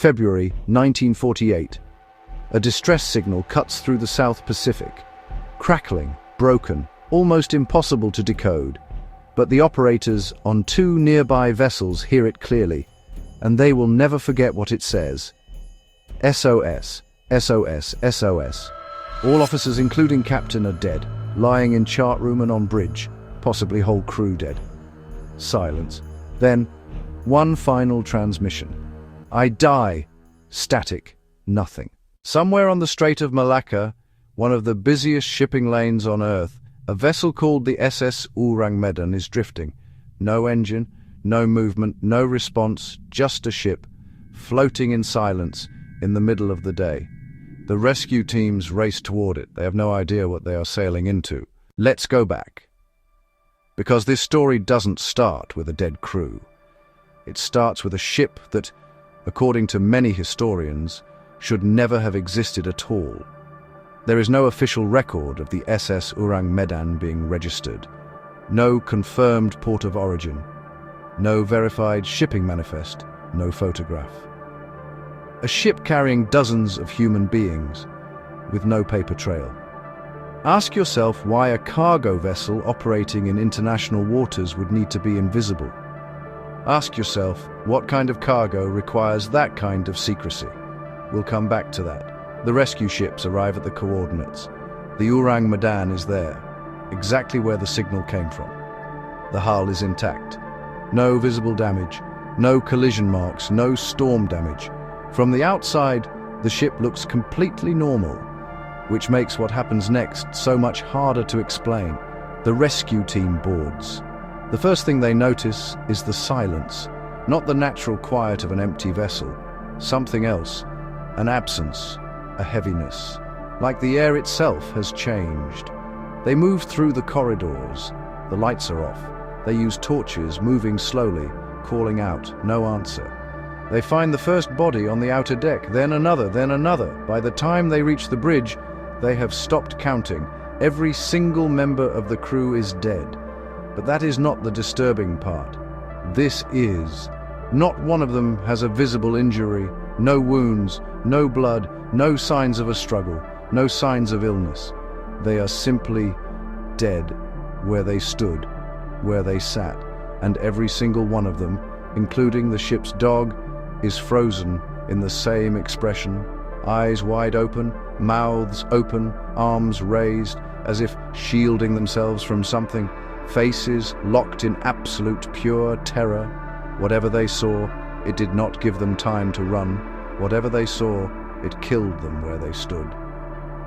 February 1948. A distress signal cuts through the South Pacific. Crackling, broken, almost impossible to decode. But the operators on two nearby vessels hear it clearly, and they will never forget what it says. SOS, SOS, SOS. All officers, including captain, are dead, lying in chart room and on bridge, possibly whole crew dead. Silence. Then, one final transmission. I die. Static. Nothing. Somewhere on the Strait of Malacca, one of the busiest shipping lanes on Earth, a vessel called the SS Ourang Medan is drifting. No engine, no movement, no response, just a ship, floating in silence in the middle of the day. The rescue teams race toward it. They have no idea what they are sailing into. Let's go back. Because this story doesn't start with a dead crew. It starts with a ship that, according to many historians, should never have existed at all. There is no official record of the SS Ourang Medan being registered, no confirmed port of origin, no verified shipping manifest, no photograph. A ship carrying dozens of human beings with no paper trail. Ask yourself why a cargo vessel operating in international waters would need to be invisible. Ask yourself what kind of cargo requires that kind of secrecy. We'll come back to that. The rescue ships arrive at the coordinates. The Ourang Medan is there, exactly where the signal came from. The hull is intact. No visible damage, no collision marks, no storm damage. From the outside, the ship looks completely normal, which makes what happens next so much harder to explain. The rescue team boards. The first thing they notice is the silence, not the natural quiet of an empty vessel. Something else. An absence, a heaviness, like the air itself has changed. They move through the corridors. The lights are off. They use torches, moving slowly, calling out, no answer. They find the first body on the outer deck, then another, then another. By the time they reach the bridge, they have stopped counting. Every single member of the crew is dead. But that is not the disturbing part. This is. Not one of them has a visible injury, no wounds, no blood, no signs of a struggle, no signs of illness. They are simply dead where they stood, where they sat, and every single one of them, including the ship's dog, is frozen in the same expression, eyes wide open, mouths open, arms raised, as if shielding themselves from something, faces locked in absolute pure terror. Whatever they saw, it did not give them time to run. Whatever they saw, it killed them where they stood.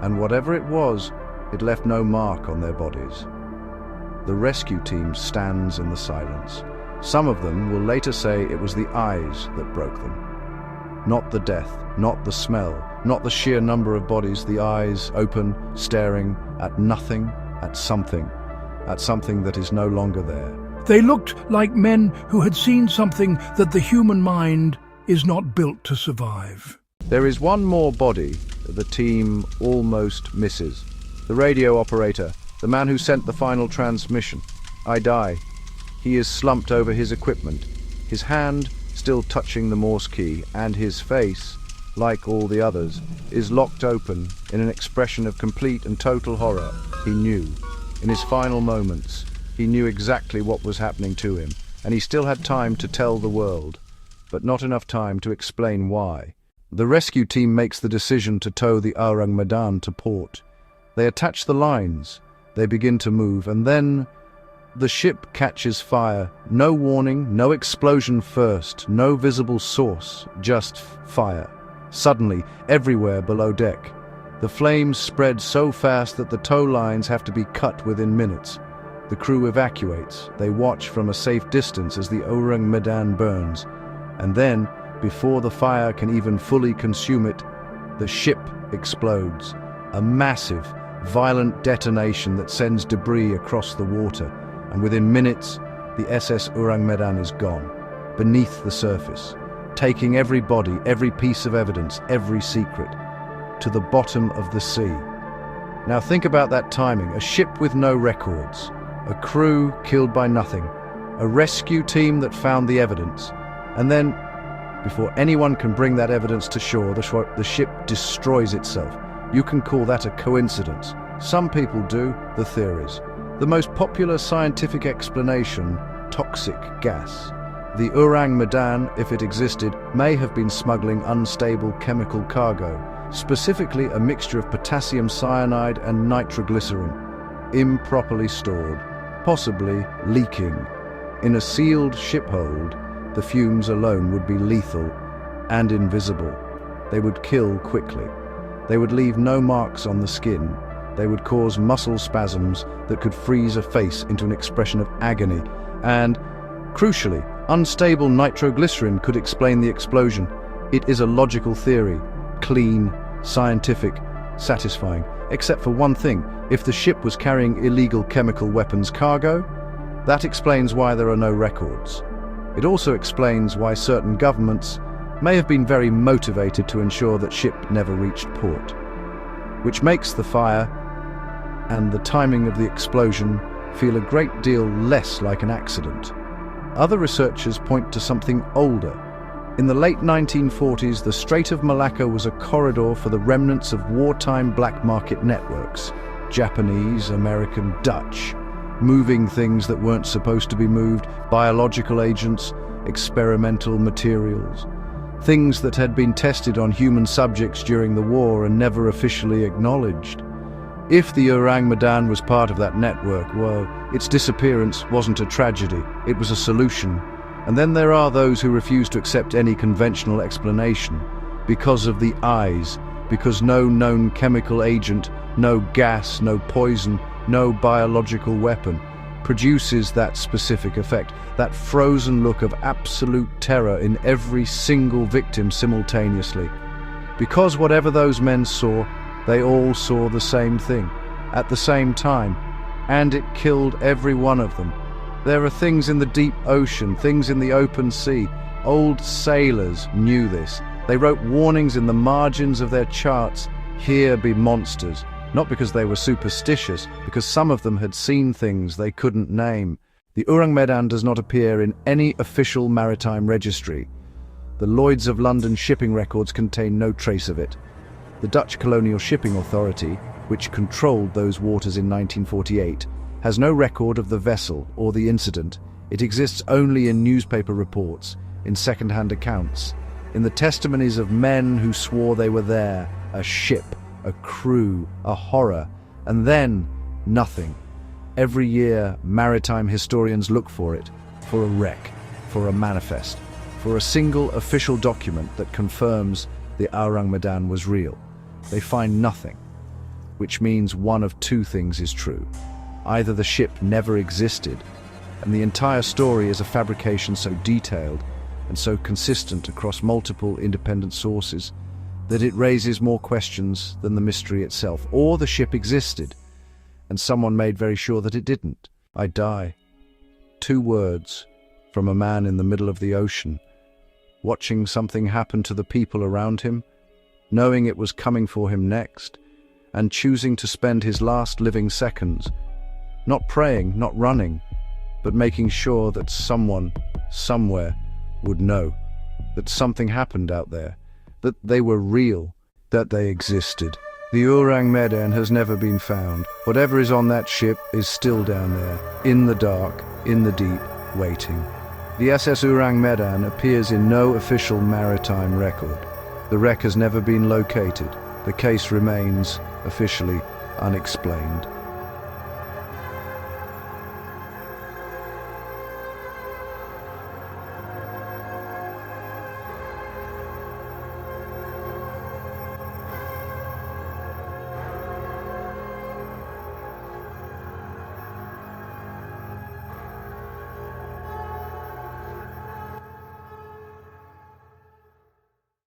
And whatever it was, it left no mark on their bodies. The rescue team stands in the silence. Some of them will later say it was the eyes that broke them. Not the death, not the smell, not the sheer number of bodies, the eyes open, staring at nothing, at something that is no longer there. They looked like men who had seen something that the human mind is not built to survive. There is one more body that the team almost misses. The radio operator, the man who sent the final transmission. I die. He is slumped over his equipment, his hand still touching the Morse key, and his face, like all the others, is locked open in an expression of complete and total horror. He knew. In his final moments, he knew exactly what was happening to him, and he still had time to tell the world, but not enough time to explain why. The rescue team makes the decision to tow the Ourang Medan to port. They attach the lines, they begin to move, and then the ship catches fire. No warning, no explosion first, no visible source, just fire. Suddenly, everywhere below deck. The flames spread so fast that the tow lines have to be cut within minutes. The crew evacuates. They watch from a safe distance as the Ourang Medan burns. And then, before the fire can even fully consume it, the ship explodes. A massive, violent detonation that sends debris across the water. And within minutes, the SS Ourang Medan is gone, beneath the surface, taking every body, every piece of evidence, every secret, to the bottom of the sea. Now think about that timing. A ship with no records, a crew killed by nothing, a rescue team that found the evidence, and then Before anyone can bring that evidence to shore, the ship destroys itself. You can call that a coincidence. Some people do. The theories. The most popular scientific explanation: toxic gas. The Ourang Medan, if it existed, may have been smuggling unstable chemical cargo, specifically a mixture of potassium cyanide and nitroglycerin, improperly stored, possibly leaking. In a sealed ship hold, the fumes alone would be lethal and invisible. They would kill quickly. They would leave no marks on the skin. They would cause muscle spasms that could freeze a face into an expression of agony. And, crucially, unstable nitroglycerin could explain the explosion. It is a logical theory, clean, scientific, satisfying, except for one thing. If the ship was carrying illegal chemical weapons cargo, that explains why there are no records. It also explains why certain governments may have been very motivated to ensure that ship never reached port, which makes the fire and the timing of the explosion feel a great deal less like an accident. Other researchers point to something older. In the late 1940s, the Strait of Malacca was a corridor for the remnants of wartime black market networks, Japanese, American, Dutch, moving things that weren't supposed to be moved, biological agents, experimental materials, things that had been tested on human subjects during the war and never officially acknowledged. If the Ourang Medan was part of that network, well, its disappearance wasn't a tragedy, it was a solution. And then there are those who refuse to accept any conventional explanation because of the eyes, because no known chemical agent, no gas, no poison, no biological weapon produces that specific effect, that frozen look of absolute terror in every single victim simultaneously. Because whatever those men saw, they all saw the same thing, at the same time, and it killed every one of them. There are things in the deep ocean, things in the open sea. Old sailors knew this. They wrote warnings in the margins of their charts, "Here be monsters," not because they were superstitious, because some of them had seen things they couldn't name. The Ourang Medan does not appear in any official maritime registry. The Lloyd's of London shipping records contain no trace of it. The Dutch Colonial Shipping Authority, which controlled those waters in 1948, has no record of the vessel or the incident. It exists only in newspaper reports, in second-hand accounts, in the testimonies of men who swore they were there, a ship, a crew, a horror, and then nothing. Every year, maritime historians look for it, for a wreck, for a manifest, for a single official document that confirms the Ourang Medan was real. They find nothing, which means one of two things is true. Either the ship never existed, and the entire story is a fabrication so detailed and so consistent across multiple independent sources that it raises more questions than the mystery itself. Or the ship existed, and someone made very sure that it didn't. I die. 2 words from a man in the middle of the ocean, watching something happen to the people around him, knowing it was coming for him next, and choosing to spend his last living seconds, not praying, not running, but making sure that someone, somewhere, would know that something happened out there, that they were real, that they existed. The Ourang Medan has never been found. Whatever is on that ship is still down there, in the dark, in the deep, waiting. The SS Ourang Medan appears in no official maritime record. The wreck has never been located. The case remains officially unexplained.